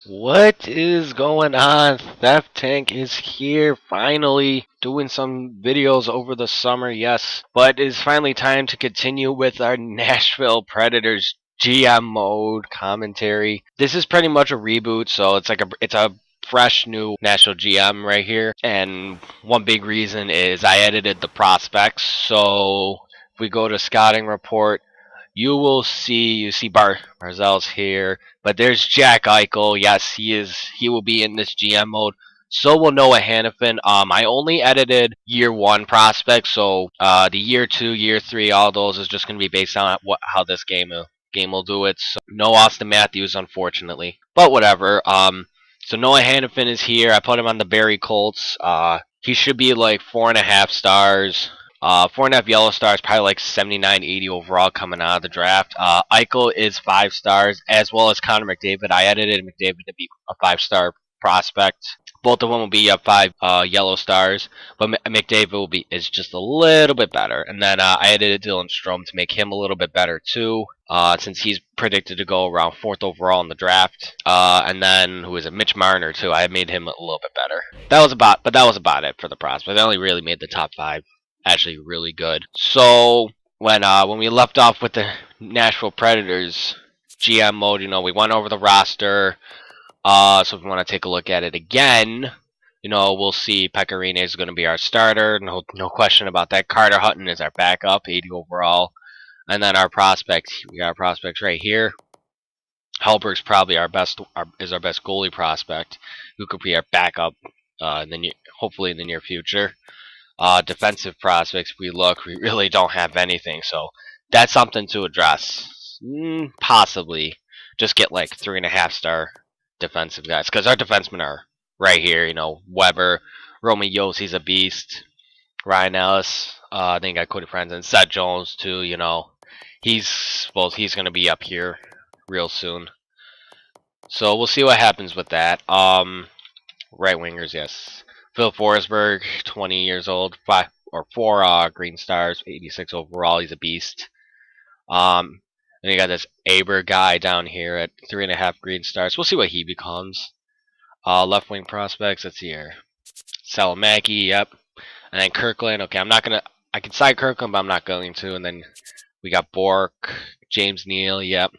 What is going on? Theft Tank is here, finally doing some videos over the summer, yes. But it is finally time to continue with our Nashville Predators GM mode commentary. This is pretty much a reboot, so it's a fresh new Nashville GM right here. And one big reason is I edited the prospects. So if we go to scouting report, you see Barzell's here, but there's Jack Eichel. Yes, he will be in this GM mode. So will Noah Hannafin. I only edited year one prospects, so the year two, year three, all those is just gonna be based on how this game will do it. So no Austin Matthews, unfortunately, but whatever. So Noah Hannafin is here. I put him on the Barry Colts. He should be like 4.5 stars. 4.5 yellow stars, probably like 79, 80 overall coming out of the draft. Eichel is 5 stars, as well as Connor McDavid. I edited McDavid to be a 5-star prospect. Both of them will be up 5 yellow stars, but McDavid is just a little bit better. And then I edited Dylan Strome to make him a little bit better too, since he's predicted to go around 4th overall in the draft. And then who is it? Mitch Marner too. I made him a little bit better. That was about it for the prospect. I only really made the top 5 actually really good. So when we left off with the Nashville Predators GM mode, we went over the roster. So if we want to take a look at it again, we'll see Pecorine is going to be our starter. No question about that. Carter Hutton is our backup, 80 overall. And then our prospects, we got our prospects right here. Hellberg's probably our best goalie prospect, who could be our backup hopefully in the near future. Defensive prospects, we really don't have anything, so that's something to address. Possibly just get like 3.5-star defensive guys, because our defensemen are right here. Weber, Roman Yost, he's a beast. Ryan Ellis, I think I Cody Friends, and Seth Jones too. He's going to be up here real soon. So we'll see what happens with that. Right wingers, yes. Phil Forsberg, 20 years old, 4 green stars, 86 overall. He's a beast. And you got this Aber guy down here at 3.5 green stars. We'll see what he becomes. Left wing prospects, let's see here. Salamaki, yep. And then Kirkland, okay, I can side Kirkland, but I'm not going to. And then we got Bork, James Neal, yep.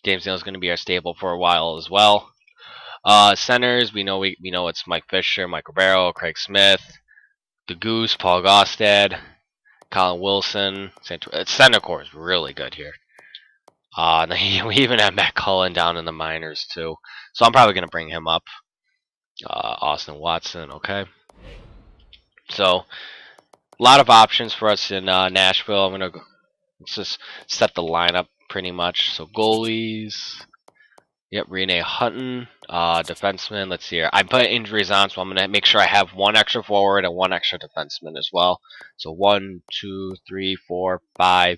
James Neal is going to be our staple for a while as well. Centers, we know it's Mike Fisher, Mike Ribeiro, Craig Smith, the Goose, Paul Gostad, Colin Wilson. Center core is really good here. We even have Matt Cullen down in the minors too, so I'm probably gonna bring him up. Austin Watson, okay. So a lot of options for us in Nashville. Let's just set the lineup pretty much. So goalies. Yep, Rene Hutton, defenseman. Let's see here. I put injuries on, so I'm going to make sure I have 1 extra forward and 1 extra defenseman as well. So 1, 2, 3, 4, 5,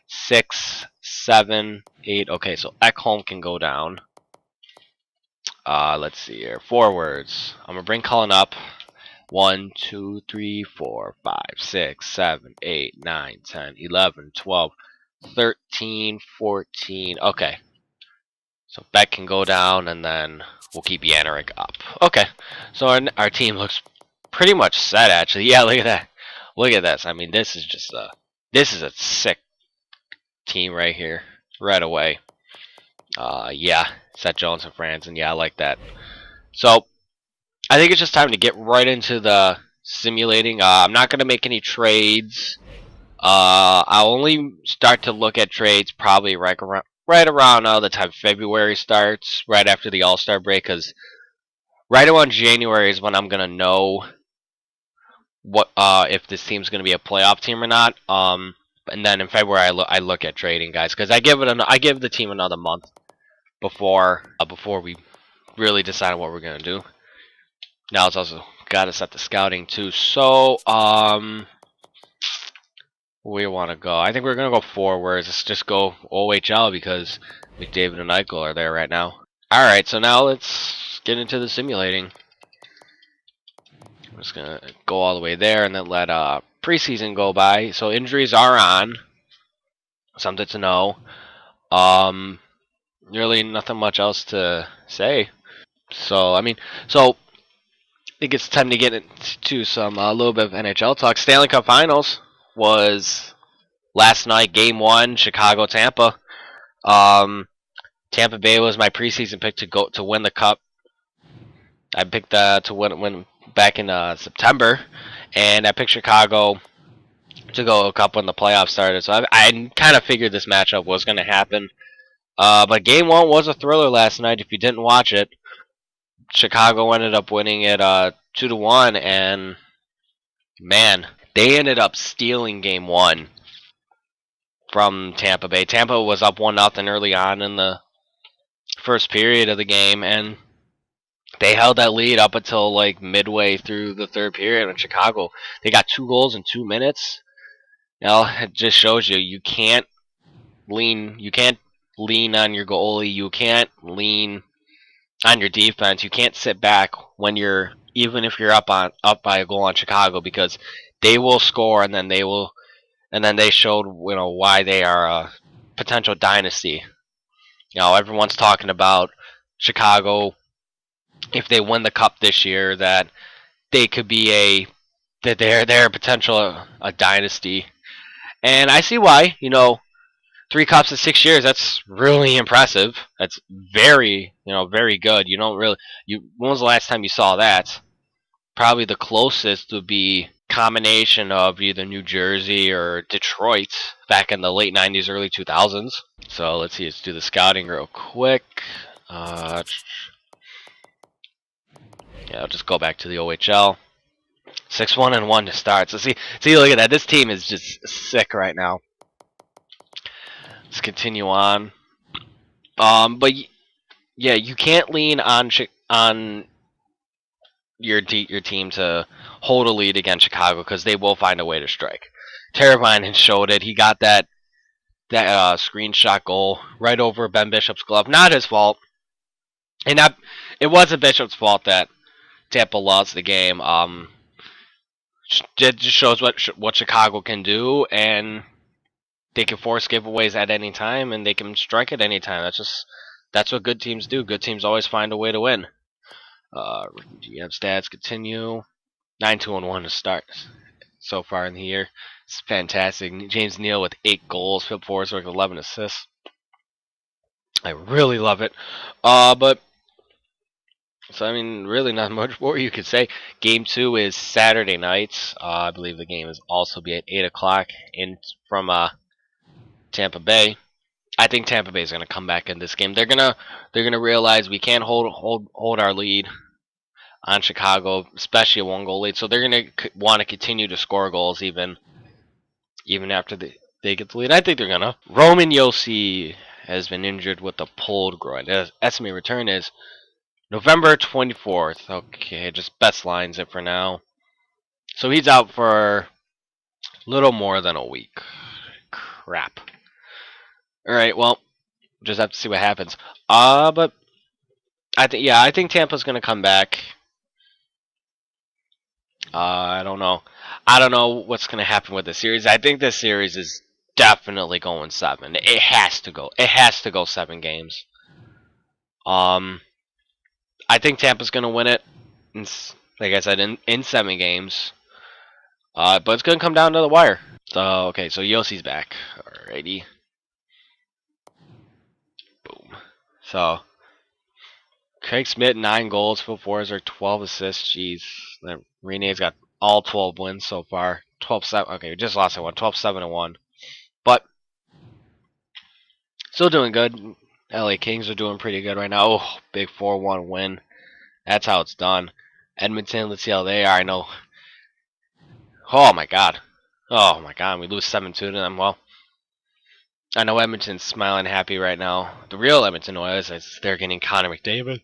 6, 7, 8. Okay, so Ekholm can go down. Let's see here. Forwards. I'm going to bring Cullen up. 1, 2, 3, 4, 5, 6, 7, 8, 9, 10, 11, 12, 13, 14. Okay. So Beck can go down, and then we'll keep Yanerick up. Okay, so our team looks pretty much set, actually. Yeah, look at that. Look at this. I mean, this is a sick team right here, right away. Yeah, Seth Jones and Franzen. Yeah, I like that. So I think it's just time to get right into the simulating. I'm not gonna make any trades. I'll only start to look at trades probably right around the time February starts, right after the All-Star break, because right around January is when I'm gonna know what if this team's gonna be a playoff team or not. And then in February I look at trading guys, because I give the team another month before we really decide what we're gonna do. Now it's also got to set the scouting too. So we want to go. I think we're going to go forwards. Let's just go OHL because McDavid and Eichel are there right now. Alright, so now let's get into the simulating. I'm just going to go all the way there and then let preseason go by. So injuries are on. Something to know. Really nothing much else to say. So I mean, so I think it's time to get into some a little bit of NHL talk. Stanley Cup Finals was last night, Game 1, Chicago Tampa. Um, Tampa Bay was my preseason pick to win the cup. I picked to win back in September, and I picked Chicago to go a cup when the playoffs started. So I kind of figured this matchup was going to happen. But Game 1 was a thriller last night. If you didn't watch it, Chicago ended up winning it 2-1, and man, they ended up stealing Game 1 from Tampa Bay. Tampa was up 1-0 early on in the first period of the game, and they held that lead up until like midway through the third period. In Chicago, they got 2 goals in 2 minutes. It just shows you can't lean on your goalie. You can't lean on your defense. You can't sit back when you're even if you're up by a goal on Chicago, because they will score, and then they showed why they are a potential dynasty. Everyone's talking about Chicago, if they win the cup this year, that they could be that they're a potential a dynasty. And I see why. 3 cups in 6 years, that's really impressive. That's very good. You don't really when was the last time you saw that? Probably the closest would be combination of either New Jersey or Detroit back in the late 90s, early 2000s. So let's do the scouting real quick. Yeah, I'll just go back to the OHL. 6-1-1 to start. So see, look at that. This team is just sick right now. Let's continue on. But yeah, you can't lean on your team to hold a lead against Chicago, because they will find a way to strike. Teravainen showed it. He got that screenshot goal right over Ben Bishop's glove. Not his fault, and it wasn't Bishop's fault that Tampa lost the game. It just shows what Chicago can do, and they can force giveaways at any time, and they can strike at any time. That's what good teams do. Good teams always find a way to win. GM stats continue. 9-2-1 to start so far in the year. It's fantastic. James Neal with 8 goals. Phil Forsberg with 11 assists. I really love it. So I mean, really not much more you could say. Game 2 is Saturday night. I believe the game is also be at 8 o'clock from Tampa Bay. I think Tampa Bay is going to come back in this game. They're gonna realize we can't hold our lead on Chicago, especially a 1-goal lead. So they're going to want to continue to score goals even after they get the lead. I think they're gonna. Roman Josi has been injured with a pulled groin. The estimated return is November 24th. Okay, just best lines it for now. So he's out for a little more than a week. Crap. Alright, well, just have to see what happens. But I think Tampa's gonna come back. I don't know. I don't know what's gonna happen with the series. I think this series is definitely going 7. It has to go. It has to go 7 games. I think Tampa's gonna win it. Like I said, in 7 games. But it's gonna come down to the wire. So okay, so Yossi's back. Alrighty. Boom. So Craig Smith 9 goals, Phil Forsberg 12 assists. Jeez, Rene's got all 12 wins so far. 12-7. Okay, we just lost that one. 12-7-1. But still doing good. LA Kings are doing pretty good right now. Oh, big 4-1 win. That's how it's done. Edmonton, let's see how they are. I know. Oh my god. Oh my god. We lose 7-2 to them. Well, I know Edmonton's smiling happy right now. The real Edmonton Oilers, is they're getting Connor McDavid.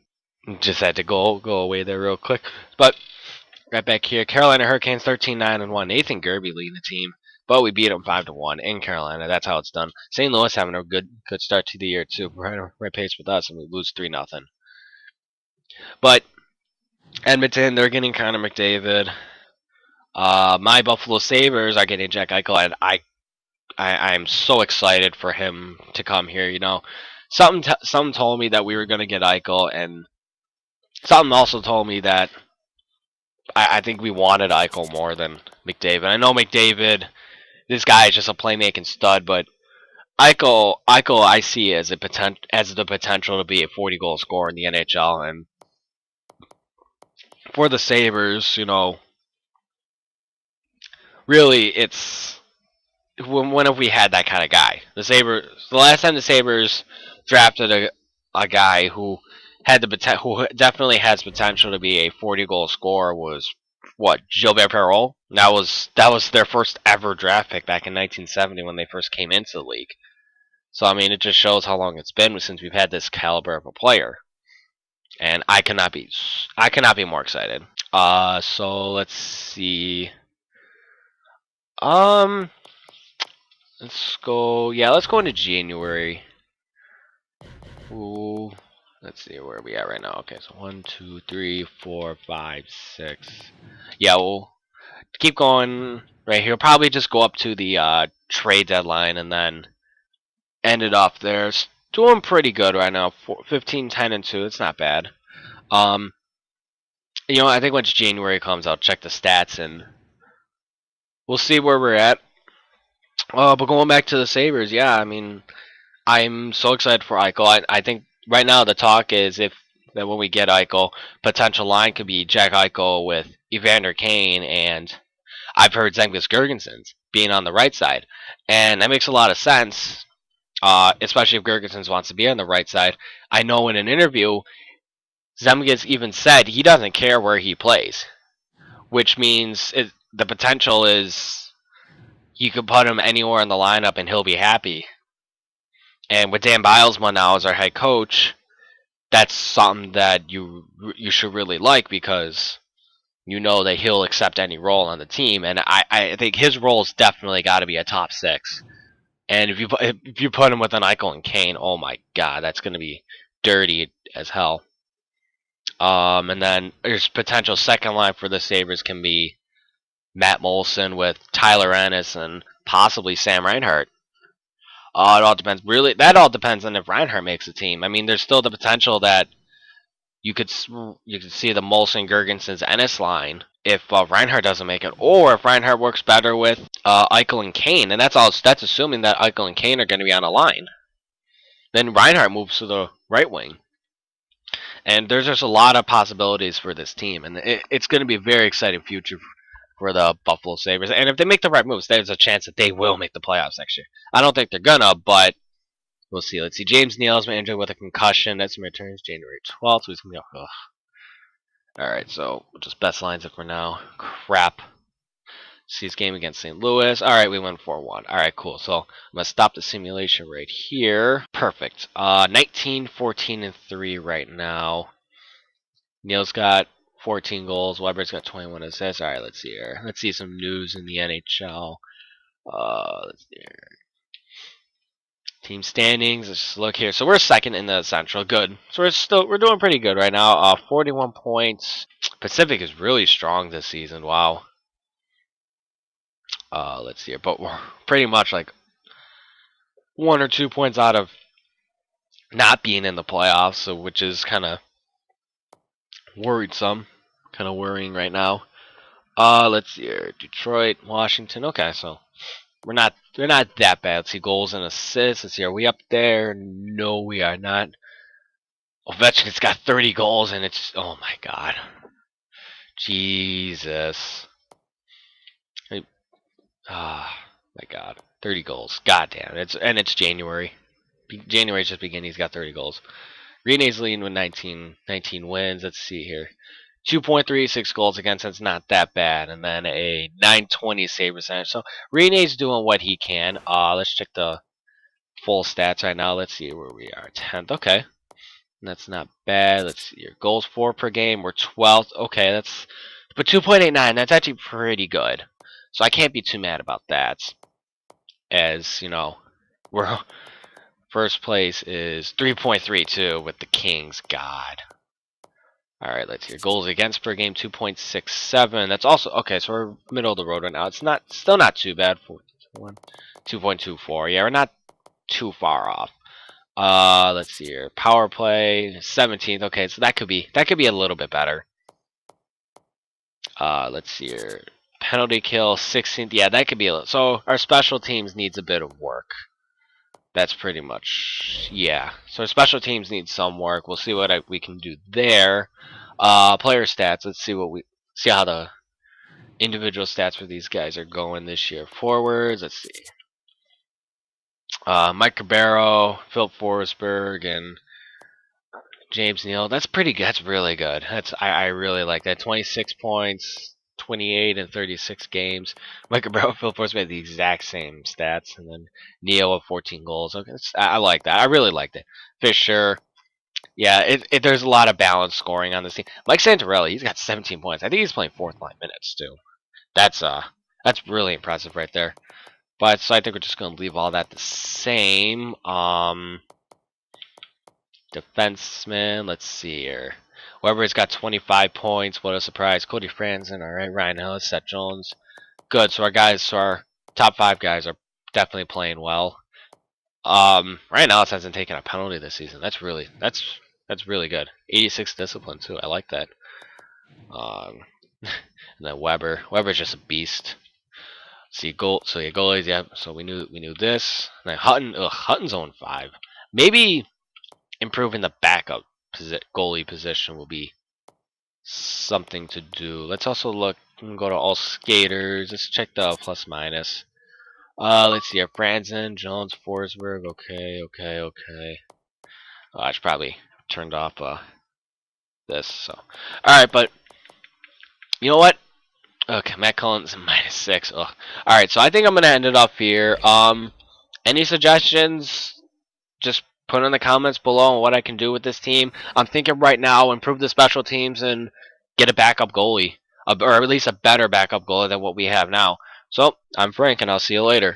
Just had to go away there real quick. But right back here, Carolina Hurricanes 13-9-1. Nathan Gerby leading the team, but we beat them 5-1 in Carolina. That's how it's done. St. Louis having a good start to the year too. Right pace with us, and we lose 3-0. But Edmonton, they're getting Connor McDavid. My Buffalo Sabres are getting Jack Eichel, and I'm so excited for him to come here. Something told me that we were going to get Eichel, and something also told me that I think we wanted Eichel more than McDavid. I know McDavid, this guy is just a playmaking stud, but Eichel, I see as the potential to be a 40 goal scorer in the NHL, and for the Sabres, really, it's when have we had that kind of guy? The last time the Sabres drafted a guy who had who definitely has potential to be a 40 goal scorer was what, Gilbert Perreault. That was their first ever draft pick back in 1970 when they first came into the league. So I mean, it just shows how long it's been since we've had this caliber of a player, and I cannot be more excited. So let's see. Um, let's go. Yeah, let's go into January. Ooh, let's see where are we at right now. Okay, so 1, 2, 3, 4, 5, 6. Yeah, we'll keep going right here. Probably just go up to the trade deadline and then end it off there. It's doing pretty good right now. 15, 10, and 2. It's not bad. Um, I think once January comes, I'll check the stats and we'll see where we're at. But going back to the Sabres, yeah, I mean, I'm so excited for Eichel. I think right now the talk is if that when we get Eichel, potential line could be Jack Eichel with Evander Kane, and I've heard Zemgus Girgensons being on the right side, and that makes a lot of sense. Especially if Girgensons wants to be on the right side. I know in an interview, Zemgus even said he doesn't care where he plays, which means the potential is you could put him anywhere in the lineup and he'll be happy. And with Dan Bilesma now as our head coach, that's something that you should really like because you know that he'll accept any role on the team. And I think his role's definitely got to be a top 6. And if you put him with an Eichel and Kane, oh my God, that's going to be dirty as hell. And then there's potential second line for the Sabres can be Matt Molson with Tyler Ennis and possibly Sam Reinhart. It all depends. Really, that all depends on if Reinhart makes the team. I mean, there's still the potential that you could see the Molson, Girgensons, Ennis line if Reinhart doesn't make it, or if Reinhart works better with Eichel and Kane, and that's assuming that Eichel and Kane are going to be on a line. Then Reinhart moves to the right wing, and there's just a lot of possibilities for this team, and it's going to be a very exciting future for the Buffalo Sabres. And if they make the right moves, there's a chance that they will make the playoffs next year. I don't think they're gonna, but we'll see. Let's see. James Neal's been injured with a concussion. That's returns January 12th. So he's gonna go. Ugh. All right, so just best lines up for now. Crap. See his game against St. Louis. All right, we won 4-1. All right, cool. So I'm gonna stop the simulation right here. Perfect. 19, 14, and 3 right now. Neal's got 14 goals. Weber's got 21 assists. All right, let's see here. Let's see some news in the NHL. Let's see here. Team standings. Let's just look here. So we're second in the Central. Good. So we're doing pretty good right now. 41 points. Pacific is really strong this season. Wow. Let's see here. But we're pretty much like 1 or 2 points out of not being in the playoffs, so which is kind of worrisome. Kind of worrying right now. Let's see here. Detroit, Washington. Okay, so they're not that bad. Let's see, goals and assists. Let's see, are we up there? No, we are not. Ovechkin's got 30 goals, and it's, oh my God. Jesus. My God. 30 goals. God damn. It's January. January's just beginning. He's got 30 goals. Rene's leading with 19 wins. Let's see here. 2.36 goals against. That's not that bad. And then a 920 save percentage. So Rene's doing what he can. Let's check the full stats right now. Let's see where we are. 10th. Okay. That's not bad. Let's see your goals for per game. We're 12th. Okay, but 2.89. That's actually pretty good. So I can't be too mad about that. As we're first place is 3.32 with the Kings. God. All right, let's see. Goals against per game 2.67. That's also okay. So we're middle of the road right now. It's still not too bad. 2.24. Yeah, we're not too far off. Let's see here. Power play 17th. Okay, so that could be a little bit better. Let's see here. Penalty kill 16th. Yeah, that could be a little. So our special teams needs a bit of work. That's pretty much, yeah. So our special teams need some work. We'll see what we can do there. Player stats. Let's see how the individual stats for these guys are going this year. Forwards. Let's see. Mike Cabero, Philip Forsberg, and James Neal. That's pretty good. That's really good. I really like that. 26 points, 28 and 36 games. Mike Cabero, Philip Forsberg had the exact same stats, and then Neal with 14 goals. Okay, I like that. I really liked it. Fisher. Yeah, there's a lot of balanced scoring on this team. Mike Santorelli, he's got 17 points. I think he's playing fourth line minutes too. That's really impressive right there. But so I think we're just gonna leave all that the same. Defenseman, let's see here. Weber's got 25 points. What a surprise. Cody Franzen, all right. Ryan Ellis, Seth Jones. Good. So our top 5 guys are definitely playing well. Ryan Ellis hasn't taken a penalty this season. That's really good. 86 discipline too. I like that. And then Weber's just a beast. See goalies, yeah. So we knew this. And then Hutton's on 5. Maybe improving the backup goalie position will be something to do. Let's also go to all skaters. Let's check the plus minus. Let's see here. Franzen, Jones, Forsberg. Okay. I should probably turned off this. So, all right, but you know what? Okay, Matt Cullen's -6. Ugh. All right, so I think I'm gonna end it off here. Any suggestions? Just put in the comments below on what I can do with this team. I'm thinking right now, improve the special teams and get a backup goalie, or at least a better backup goalie than what we have now. So, I'm Frank, and I'll see you later.